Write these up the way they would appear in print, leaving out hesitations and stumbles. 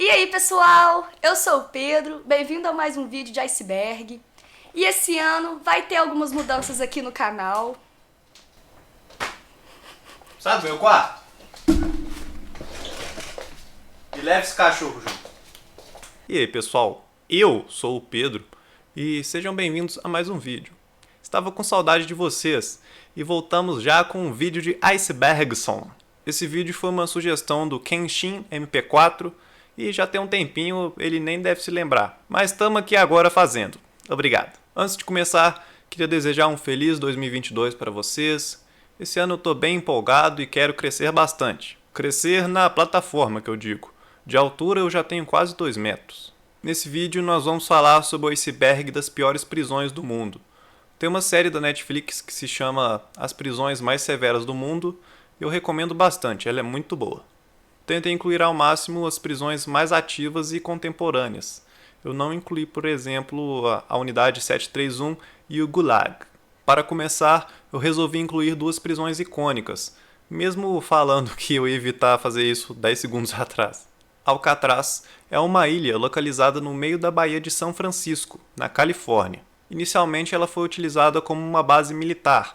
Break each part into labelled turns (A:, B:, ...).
A: E aí pessoal, eu sou o Pedro, bem-vindo a mais um vídeo de Iceberg. E esse ano vai ter algumas mudanças aqui no canal.
B: Sabe meu quarto? E leva esse cachorro junto. E aí pessoal, eu sou o Pedro e sejam bem-vindos a mais um vídeo. Estava com saudade de vocês e voltamos já com um vídeo de Icebergson. Esse vídeo foi uma sugestão do Kenshin MP4 e já tem um tempinho, ele nem deve se lembrar. Mas estamos aqui agora fazendo. Obrigado. Antes de começar, queria desejar um feliz 2022 para vocês. Esse ano eu estou bem empolgado e quero crescer bastante. Crescer na plataforma, que eu digo. De altura eu já tenho quase 2 metros. Nesse vídeo nós vamos falar sobre o iceberg das piores prisões do mundo. Tem uma série da Netflix que se chama As Prisões Mais Severas do Mundo e eu recomendo bastante, ela é muito boa. Tentei incluir ao máximo as prisões mais ativas e contemporâneas. Eu não incluí, por exemplo, a Unidade 731 e o Gulag. Para começar, eu resolvi incluir 2 prisões icônicas, mesmo falando que eu ia evitar fazer isso 10 segundos atrás. Alcatraz é uma ilha localizada no meio da Baía de São Francisco, na Califórnia. Inicialmente ela foi utilizada como uma base militar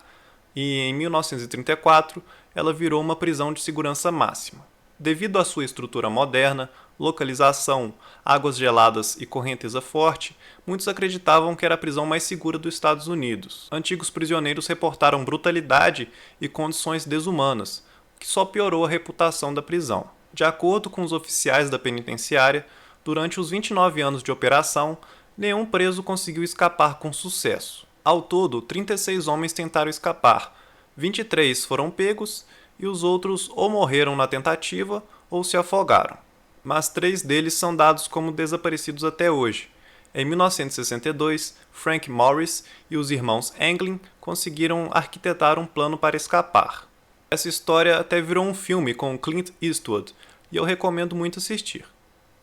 B: e em 1934 ela virou uma prisão de segurança máxima. Devido à sua estrutura moderna, localização, águas geladas e correnteza forte, muitos acreditavam que era a prisão mais segura dos Estados Unidos. Antigos prisioneiros reportaram brutalidade e condições desumanas, o que só piorou a reputação da prisão. De acordo com os oficiais da penitenciária, durante os 29 anos de operação, nenhum preso conseguiu escapar com sucesso. Ao todo, 36 homens tentaram escapar, 23 foram pegos e os outros ou morreram na tentativa ou se afogaram. Mas 3 deles são dados como desaparecidos até hoje. Em 1962, Frank Morris e os irmãos Anglin conseguiram arquitetar um plano para escapar. Essa história até virou um filme com Clint Eastwood e eu recomendo muito assistir.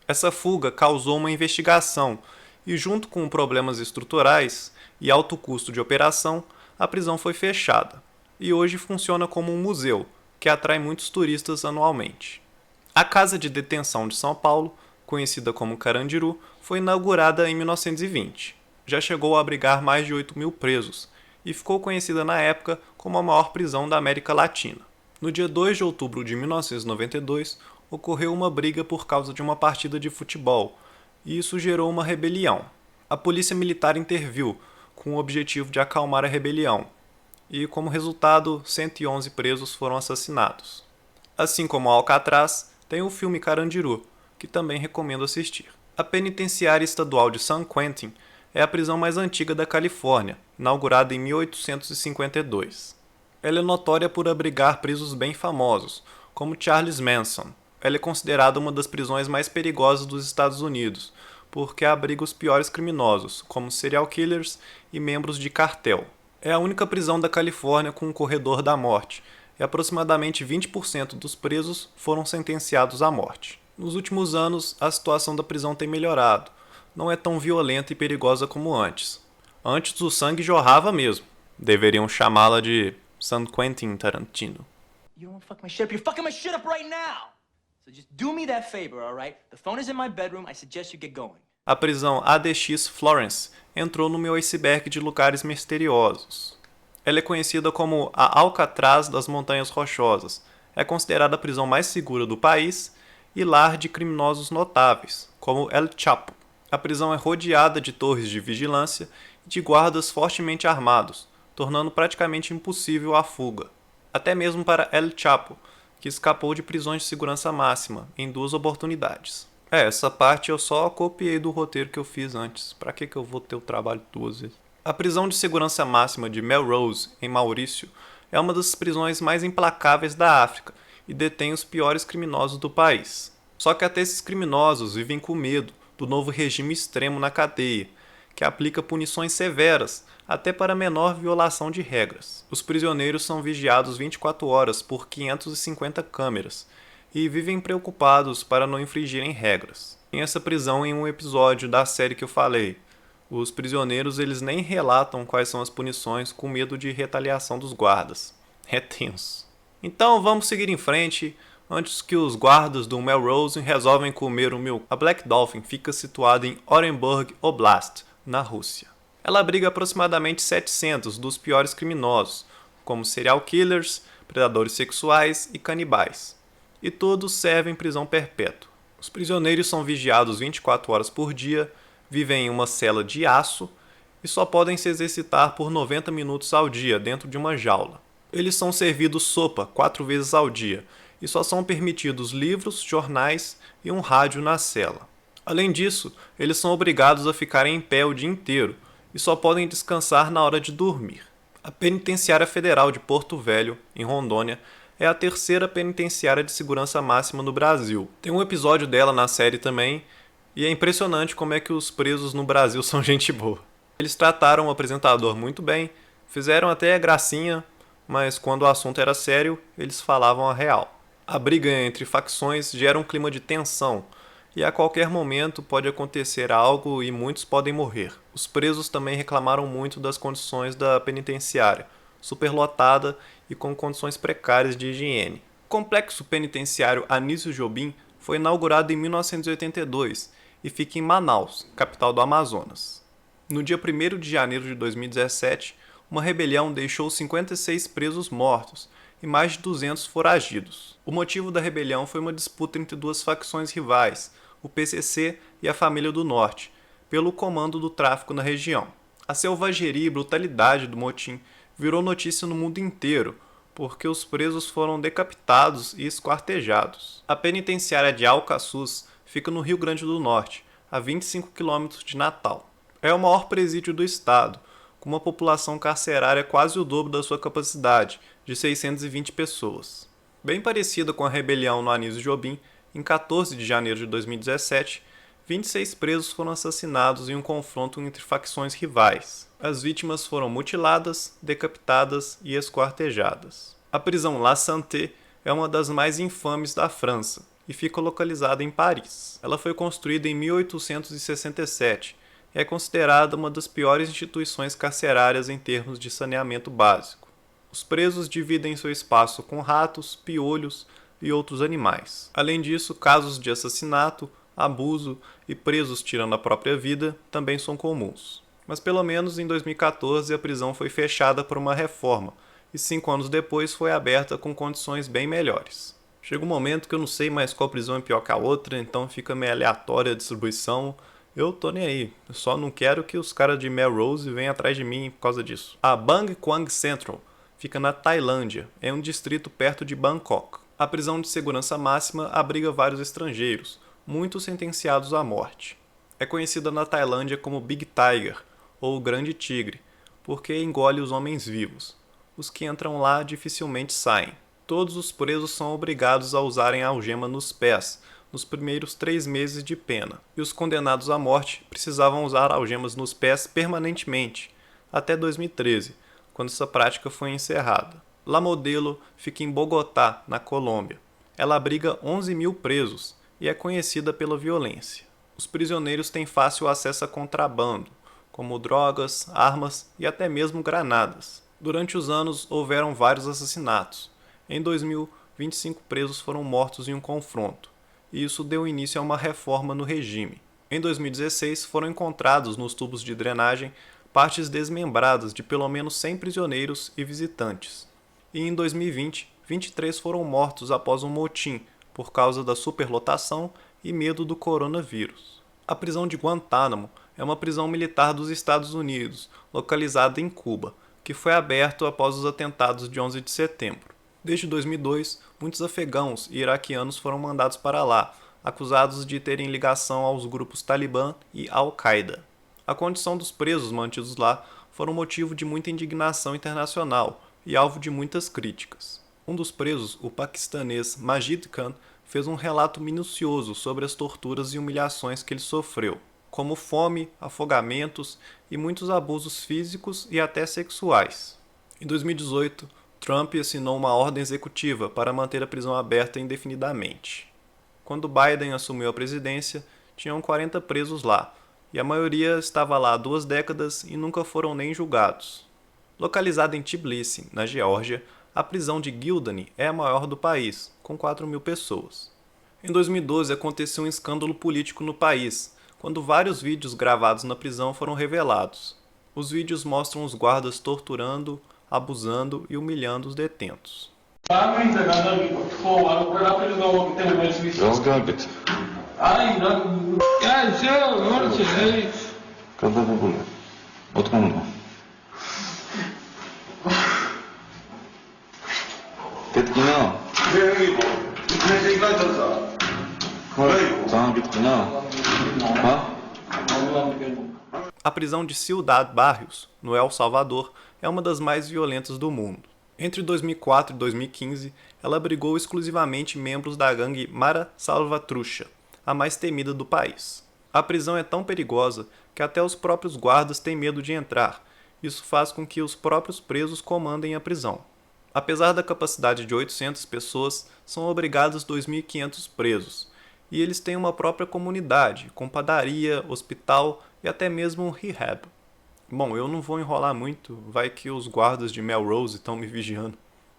B: Essa fuga causou uma investigação e, junto com problemas estruturais e alto custo de operação, a prisão foi fechada e hoje funciona como um museu que atrai muitos turistas anualmente. A Casa de Detenção de São Paulo, conhecida como Carandiru, foi inaugurada em 1920. Já chegou a abrigar mais de 8.000 presos e ficou conhecida na época como a maior prisão da América Latina. No dia 2 de outubro de 1992, ocorreu uma briga por causa de uma partida de futebol, e isso gerou uma rebelião. A polícia militar interviu, com o objetivo de acalmar a rebelião, e como resultado, 111 presos foram assassinados. Assim como Alcatraz, tem o filme Carandiru, que também recomendo assistir. A Penitenciária Estadual de San Quentin é a prisão mais antiga da Califórnia, inaugurada em 1852. Ela é notória por abrigar presos bem famosos, como Charles Manson. Ela é considerada uma das prisões mais perigosas dos Estados Unidos, porque abriga os piores criminosos, como serial killers e membros de cartel. É a única prisão da Califórnia com um corredor da morte, e aproximadamente 20% dos presos foram sentenciados à morte. Nos últimos anos, a situação da prisão tem melhorado. Não é tão violenta e perigosa como antes. Antes o sangue jorrava mesmo. Deveriam chamá-la de San Quentin Tarantino.
C: You don't fuck my shit up. You're fucking my shit up right now. So just do me that favor, all right? The phone is in my bedroom. I suggest you get going.
B: A prisão ADX Florence entrou no meu iceberg de lugares misteriosos. Ela é conhecida como a Alcatraz das Montanhas Rochosas. É considerada a prisão mais segura do país e lar de criminosos notáveis, como El Chapo. A prisão é rodeada de torres de vigilância e de guardas fortemente armados, tornando praticamente impossível a fuga. Até mesmo para El Chapo, que escapou de prisões de segurança máxima em 2 oportunidades. Essa parte eu só copiei do roteiro que eu fiz antes. Pra que eu vou ter o trabalho 2 vezes? A prisão de segurança máxima de Melrose, em Maurício, é uma das prisões mais implacáveis da África e detém os piores criminosos do país. Só que até esses criminosos vivem com medo do novo regime extremo na cadeia, que aplica punições severas até para menor violação de regras. Os prisioneiros são vigiados 24 horas por 550 câmeras e vivem preocupados para não infringirem regras. Tem essa prisão em um episódio da série que eu falei. Os prisioneiros eles nem relatam quais são as punições com medo de retaliação dos guardas. É tenso. Então vamos seguir em frente, antes que os guardas do Melrose resolvem comer o milk. A Black Dolphin fica situada em Orenburg Oblast, na Rússia. Ela abriga aproximadamente 700 dos piores criminosos, como serial killers, predadores sexuais e canibais. E todos servem prisão perpétua. Os prisioneiros são vigiados 24 horas por dia, vivem em uma cela de aço e só podem se exercitar por 90 minutos ao dia dentro de uma jaula. Eles são servidos sopa 4 vezes ao dia e só são permitidos livros, jornais e um rádio na cela. Além disso, eles são obrigados a ficarem em pé o dia inteiro e só podem descansar na hora de dormir. A Penitenciária Federal de Porto Velho, em Rondônia, é a terceira penitenciária de segurança máxima no Brasil. Tem um episódio dela na série também, e é impressionante como é que os presos no Brasil são gente boa. Eles trataram o apresentador muito bem, fizeram até gracinha, mas quando o assunto era sério, eles falavam a real. A briga entre facções gera um clima de tensão, e a qualquer momento pode acontecer algo e muitos podem morrer. Os presos também reclamaram muito das condições da penitenciária, superlotada e com condições precárias de higiene. O complexo penitenciário Anísio Jobim foi inaugurado em 1982 e fica em Manaus, capital do Amazonas. No dia 1º de janeiro de 2017, uma rebelião deixou 56 presos mortos e mais de 200 foragidos. O motivo da rebelião foi uma disputa entre duas facções rivais, o PCC e a Família do Norte, pelo comando do tráfico na região. A selvageria e brutalidade do motim virou notícia no mundo inteiro, porque os presos foram decapitados e esquartejados. A penitenciária de Alcaçuz fica no Rio Grande do Norte, a 25 quilômetros de Natal. É o maior presídio do estado, com uma população carcerária quase o dobro da sua capacidade, de 620 pessoas. Bem parecida com a rebelião no Anísio Jobim, em 14 de janeiro de 2017, 26 presos foram assassinados em um confronto entre facções rivais. As vítimas foram mutiladas, decapitadas e esquartejadas. A prisão La Santé é uma das mais infames da França e fica localizada em Paris. Ela foi construída em 1867 e é considerada uma das piores instituições carcerárias em termos de saneamento básico. Os presos dividem seu espaço com ratos, piolhos e outros animais. Além disso, casos de assassinato, abuso e presos tirando a própria vida também são comuns. Mas pelo menos em 2014 a prisão foi fechada por uma reforma e 5 anos depois foi aberta com condições bem melhores. Chega um momento que eu não sei mais qual prisão é pior que a outra, então fica meio aleatória a distribuição. Eu tô nem aí, eu só não quero que os caras de Melrose venham atrás de mim por causa disso. A Bang Kwang Central fica na Tailândia, é um distrito perto de Bangkok. A prisão de segurança máxima abriga vários estrangeiros, muitos sentenciados à morte. É conhecida na Tailândia como Big Tiger, ou Grande Tigre, porque engole os homens vivos. Os que entram lá dificilmente saem. Todos os presos são obrigados a usarem algema nos pés, nos primeiros 3 meses de pena, e os condenados à morte precisavam usar algemas nos pés permanentemente, até 2013, quando essa prática foi encerrada. La Modelo fica em Bogotá, na Colômbia. Ela abriga 11 mil presos e é conhecida pela violência. Os prisioneiros têm fácil acesso a contrabando, como drogas, armas e até mesmo granadas. Durante os anos, houveram vários assassinatos. Em 2000, 25 presos foram mortos em um confronto, e isso deu início a uma reforma no regime. Em 2016, foram encontrados nos tubos de drenagem partes desmembradas de pelo menos 100 prisioneiros e visitantes. E em 2020, 23 foram mortos após um motim, por causa da superlotação e medo do coronavírus. A prisão de Guantánamo é uma prisão militar dos Estados Unidos, localizada em Cuba, que foi aberta após os atentados de 11 de setembro. Desde 2002, muitos afegãos e iraquianos foram mandados para lá, acusados de terem ligação aos grupos Talibã e Al-Qaeda. A condição dos presos mantidos lá foram motivo de muita indignação internacional e alvo de muitas críticas. Um dos presos, o paquistanês Majid Khan, fez um relato minucioso sobre as torturas e humilhações que ele sofreu, como fome, afogamentos e muitos abusos físicos e até sexuais. Em 2018, Trump assinou uma ordem executiva para manter a prisão aberta indefinidamente. Quando Biden assumiu a presidência, tinham 40 presos lá, e a maioria estava lá há 2 décadas e nunca foram nem julgados. Localizada em Tbilisi, na Geórgia, A prisão de Guildany é a maior do país, com 4.000 pessoas. Em 2012 aconteceu um escândalo político no país, quando vários vídeos gravados na prisão foram revelados. Os vídeos mostram os guardas torturando, abusando e humilhando os detentos.
D: Rozgar bitte. Когда вы были? Откуда? Git genau. Tamam git genau.
B: A prisão de Ciudad Barrios, no El Salvador, é uma das mais violentas do mundo. Entre 2004 e 2015, ela abrigou exclusivamente membros da gangue Mara Salvatrucha, a mais temida do país. A prisão é tão perigosa que até os próprios guardas têm medo de entrar. Isso faz com que os próprios presos comandem a prisão. Apesar da capacidade de 800 pessoas, são obrigados 2.500 presos. E eles têm uma própria comunidade, com padaria, hospital e até mesmo um rehab. Bom, eu não vou enrolar muito, vai que os guardas de Melrose estão me vigiando.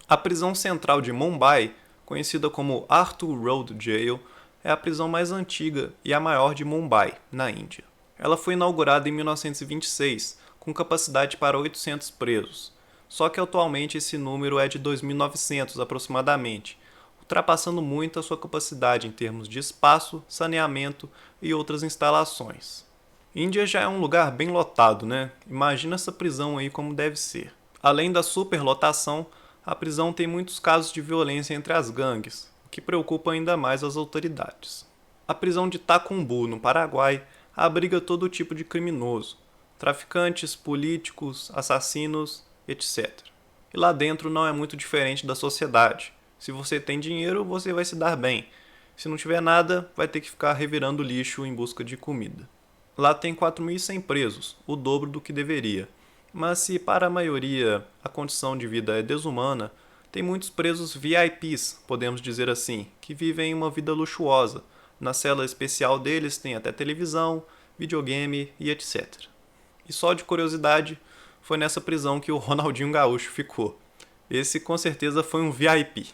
B: A prisão central de Mumbai, conhecida como Arthur Road Jail, é a prisão mais antiga e a maior de Mumbai, na Índia. Ela foi inaugurada em 1926, com capacidade para 800 presos. Só que atualmente esse número é de 2.900 aproximadamente, ultrapassando muito a sua capacidade em termos de espaço, saneamento e outras instalações. Índia já é um lugar bem lotado, né? Imagina essa prisão aí como deve ser. Além da superlotação, a prisão tem muitos casos de violência entre as gangues, o que preocupa ainda mais as autoridades. A prisão de Tacumbu, no Paraguai, abriga todo tipo de criminoso, traficantes, políticos, assassinos, etc. E lá dentro não é muito diferente da sociedade. Se você tem dinheiro, você vai se dar bem. Se não tiver nada, vai ter que ficar revirando lixo em busca de comida. Lá tem 4.100 presos, o dobro do que deveria. Mas se para a maioria a condição de vida é desumana, tem muitos presos VIPs, podemos dizer assim, que vivem uma vida luxuosa. Na cela especial deles tem até televisão, videogame e etc. E só de curiosidade, foi nessa prisão que o Ronaldinho Gaúcho ficou. Esse com certeza foi um VIP.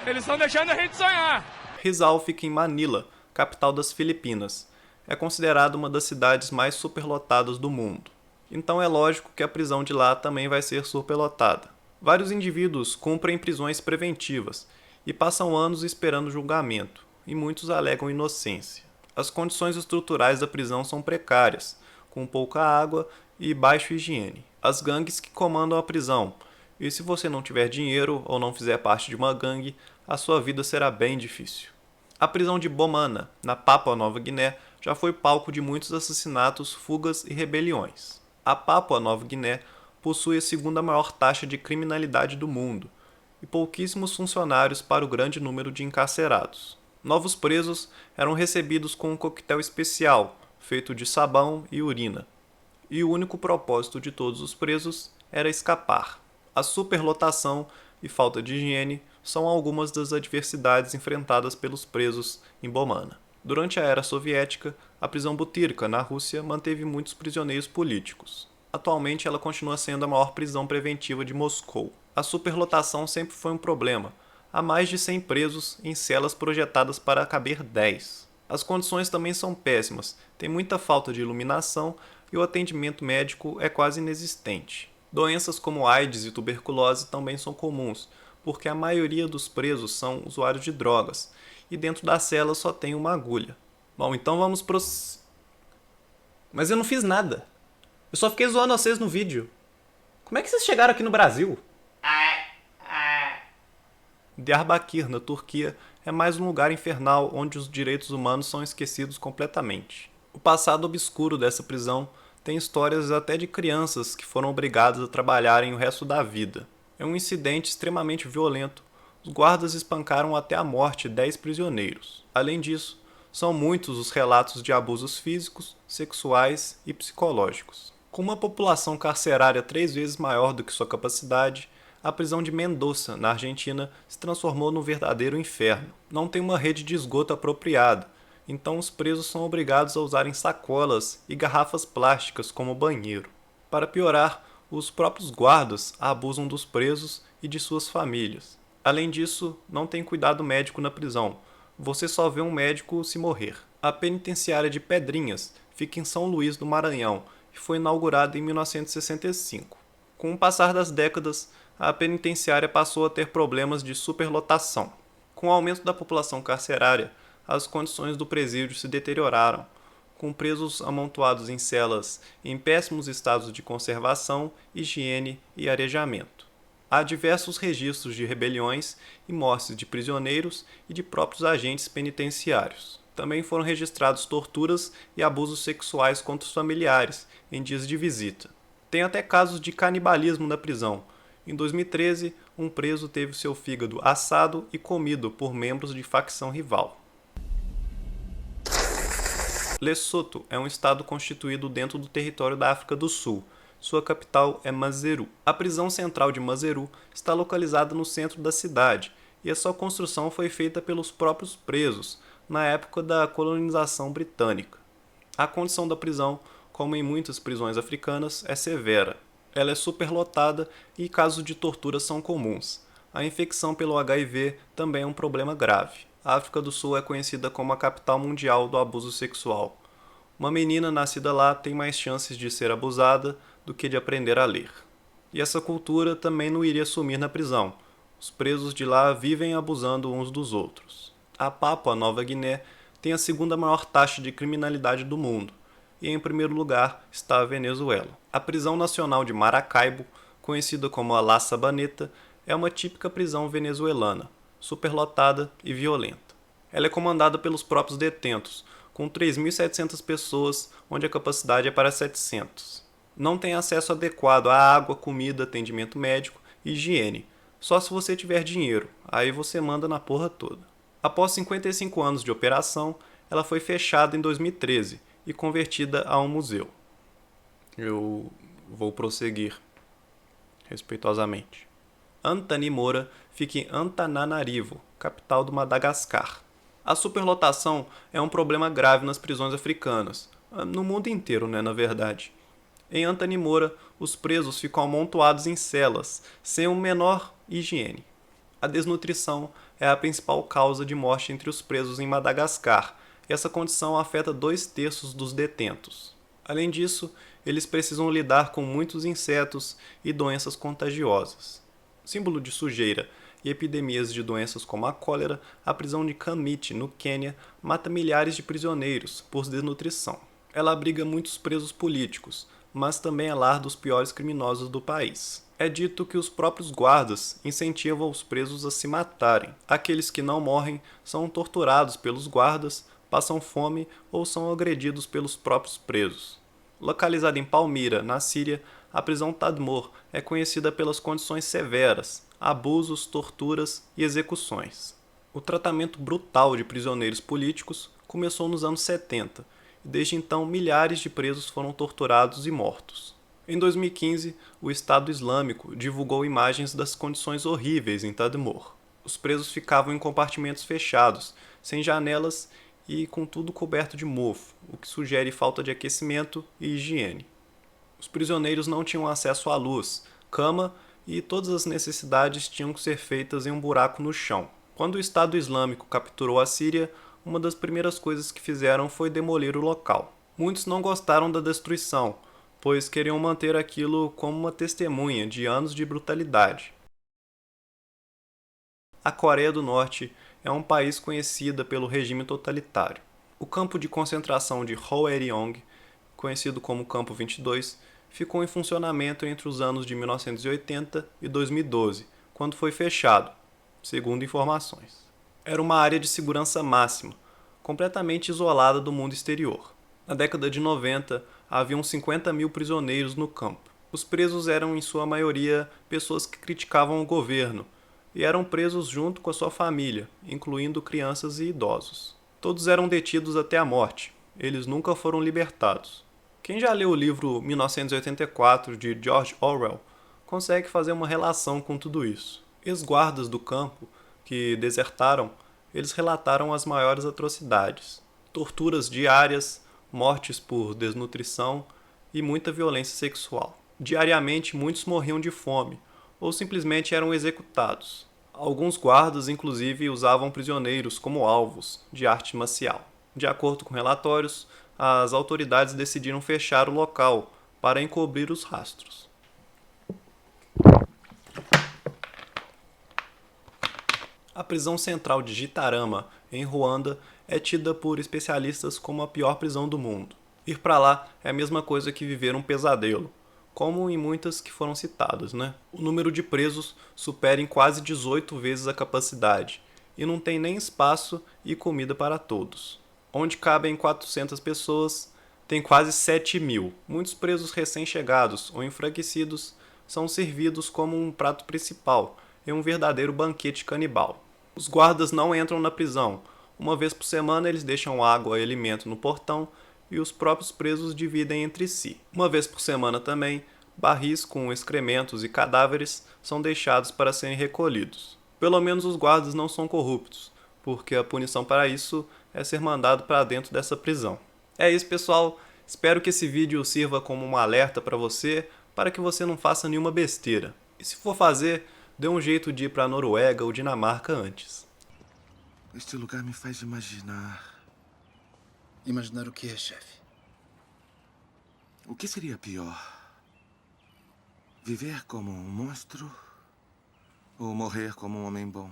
E: Eles estão deixando a gente sonhar.
B: Rizal fica em Manila, capital das Filipinas. É considerada uma das cidades mais superlotadas do mundo. Então é lógico que a prisão de lá também vai ser superlotada. Vários indivíduos cumprem prisões preventivas e passam anos esperando julgamento, e muitos alegam inocência. As condições estruturais da prisão são precárias, com pouca água e baixa higiene. As gangues que comandam a prisão, e se você não tiver dinheiro ou não fizer parte de uma gangue, a sua vida será bem difícil. A prisão de Bomana, na Papua Nova Guiné, já foi palco de muitos assassinatos, fugas e rebeliões. A Papua Nova Guiné possui a segunda maior taxa de criminalidade do mundo e pouquíssimos funcionários para o grande número de encarcerados. Novos presos eram recebidos com um coquetel especial, feito de sabão e urina. E o único propósito de todos os presos era escapar. A superlotação e falta de higiene são algumas das adversidades enfrentadas pelos presos em Bomana. Durante a era soviética, a prisão Butyrka, na Rússia, manteve muitos prisioneiros políticos. Atualmente, ela continua sendo a maior prisão preventiva de Moscou. A superlotação sempre foi um problema. Há mais de 100 presos em celas projetadas para caber 10. As condições também são péssimas, tem muita falta de iluminação e o atendimento médico é quase inexistente. Doenças como AIDS e tuberculose também são comuns, porque a maioria dos presos são usuários de drogas, e dentro da cela só tem uma agulha. Bom, então vamos Mas eu não fiz nada. Eu só fiquei zoando vocês no vídeo. Como é que vocês chegaram aqui no Brasil? Diyarbakir, na Turquia, é mais um lugar infernal onde os direitos humanos são esquecidos completamente. O passado obscuro dessa prisão tem histórias até de crianças que foram obrigadas a trabalharem o resto da vida. É um incidente extremamente violento. Os guardas espancaram até a morte 10 prisioneiros. Além disso, são muitos os relatos de abusos físicos, sexuais e psicológicos. Com uma população carcerária 3 vezes maior do que sua capacidade, a prisão de Mendoza, na Argentina, se transformou num verdadeiro inferno. Não tem uma rede de esgoto apropriada, então os presos são obrigados a usarem sacolas e garrafas plásticas como banheiro. Para piorar, os próprios guardas abusam dos presos e de suas famílias. Além disso, não tem cuidado médico na prisão. Você só vê um médico se morrer. A penitenciária de Pedrinhas fica em São Luís do Maranhão e foi inaugurada em 1965. Com o passar das décadas, a penitenciária passou a ter problemas de superlotação. Com o aumento da população carcerária, as condições do presídio se deterioraram, com presos amontoados em celas em péssimos estados de conservação, higiene e arejamento. Há diversos registros de rebeliões e mortes de prisioneiros e de próprios agentes penitenciários. Também foram registrados torturas e abusos sexuais contra os familiares em dias de visita. Tem até casos de canibalismo na prisão. Em 2013, um preso teve seu fígado assado e comido por membros de facção rival. Lesotho é um estado constituído dentro do território da África do Sul. Sua capital é Maseru. A prisão central de Maseru está localizada no centro da cidade e a sua construção foi feita pelos próprios presos na época da colonização britânica. A condição da prisão, como em muitas prisões africanas, é severa. Ela é superlotada e casos de tortura são comuns. A infecção pelo HIV também é um problema grave. A África do Sul é conhecida como a capital mundial do abuso sexual. Uma menina nascida lá tem mais chances de ser abusada do que de aprender a ler. E essa cultura também não iria sumir na prisão. Os presos de lá vivem abusando uns dos outros. A Papua Nova Guiné tem a segunda maior taxa de criminalidade do mundo, e em primeiro lugar está a Venezuela. A prisão nacional de Maracaibo, conhecida como a La Sabaneta, é uma típica prisão venezuelana, superlotada e violenta. Ela é comandada pelos próprios detentos, com 3.700 pessoas, onde a capacidade é para 700. Não tem acesso adequado a água, comida, atendimento médico e higiene. Só se você tiver dinheiro, aí você manda na porra toda. Após 55 anos de operação, ela foi fechada em 2013 e convertida a um museu. Eu vou prosseguir respeitosamente. Antanimora fica em Antananarivo, capital do Madagascar. A superlotação é um problema grave nas prisões africanas, no mundo inteiro, na verdade. Em Antanimora, os presos ficam amontoados em celas, sem uma menor higiene. A desnutrição é a principal causa de morte entre os presos em Madagascar, e essa condição afeta 2/3 dos detentos. Além disso, eles precisam lidar com muitos insetos e doenças contagiosas. Símbolo de sujeira e epidemias de doenças como a cólera, a prisão de Kamiti, no Quênia, mata milhares de prisioneiros por desnutrição. Ela abriga muitos presos políticos, mas também é lar dos piores criminosos do país. É dito que os próprios guardas incentivam os presos a se matarem. Aqueles que não morrem são torturados pelos guardas, passam fome ou são agredidos pelos próprios presos. Localizada em Palmira, na Síria, a prisão Tadmor é conhecida pelas condições severas, abusos, torturas e execuções. O tratamento brutal de prisioneiros políticos começou nos anos 70, e desde então milhares de presos foram torturados e mortos. Em 2015, o Estado Islâmico divulgou imagens das condições horríveis em Tadmor. Os presos ficavam em compartimentos fechados, sem janelas e com tudo coberto de mofo, o que sugere falta de aquecimento e higiene. Os prisioneiros não tinham acesso à luz, cama e todas as necessidades tinham que ser feitas em um buraco no chão. Quando o Estado Islâmico capturou a Síria, uma das primeiras coisas que fizeram foi demolir o local. Muitos não gostaram da destruição, pois queriam manter aquilo como uma testemunha de anos de brutalidade. A Coreia do Norte é um país conhecido pelo regime totalitário. O campo de concentração de Hwoeryong, conhecido como Campo 22, ficou em funcionamento entre os anos de 1980 e 2012, quando foi fechado, segundo informações. Era uma área de segurança máxima, completamente isolada do mundo exterior. Na década de 90, haviam 50.000 prisioneiros no campo. Os presos eram, em sua maioria, pessoas que criticavam o governo, e eram presos junto com a sua família, incluindo crianças e idosos. Todos eram detidos até a morte. Eles nunca foram libertados. Quem já leu o livro 1984, de George Orwell, consegue fazer uma relação com tudo isso. Ex-guardas do campo, que desertaram, eles relataram as maiores atrocidades. Torturas diárias, mortes por desnutrição e muita violência sexual. Diariamente, muitos morriam de fome, ou simplesmente eram executados. Alguns guardas, inclusive, usavam prisioneiros como alvos de arte marcial. De acordo com relatórios, as autoridades decidiram fechar o local para encobrir os rastros. A prisão central de Gitarama, em Ruanda, é tida por especialistas como a pior prisão do mundo. Ir para lá é a mesma coisa que viver um pesadelo, como em muitas que foram citadas, né? O número de presos supera em quase 18 vezes a capacidade, e não tem nem espaço e comida para todos. Onde cabem 400 pessoas, tem quase 7.000. Muitos presos recém-chegados ou enfraquecidos são servidos como um prato principal, em um verdadeiro banquete canibal. Os guardas não entram na prisão. Uma vez por semana eles deixam água e alimento no portão e os próprios presos dividem entre si. Uma vez por semana também, barris com excrementos e cadáveres são deixados para serem recolhidos. Pelo menos os guardas não são corruptos, porque a punição para isso é ser mandado para dentro dessa prisão. É isso, pessoal. Espero que esse vídeo sirva como um alerta para você, para que você não faça nenhuma besteira. E se for fazer, dê um jeito de ir para a Noruega ou Dinamarca antes.
F: Este lugar me faz imaginar.
G: Imaginar o que é, chefe?
F: O que seria pior? Viver como um monstro ou morrer como um homem bom?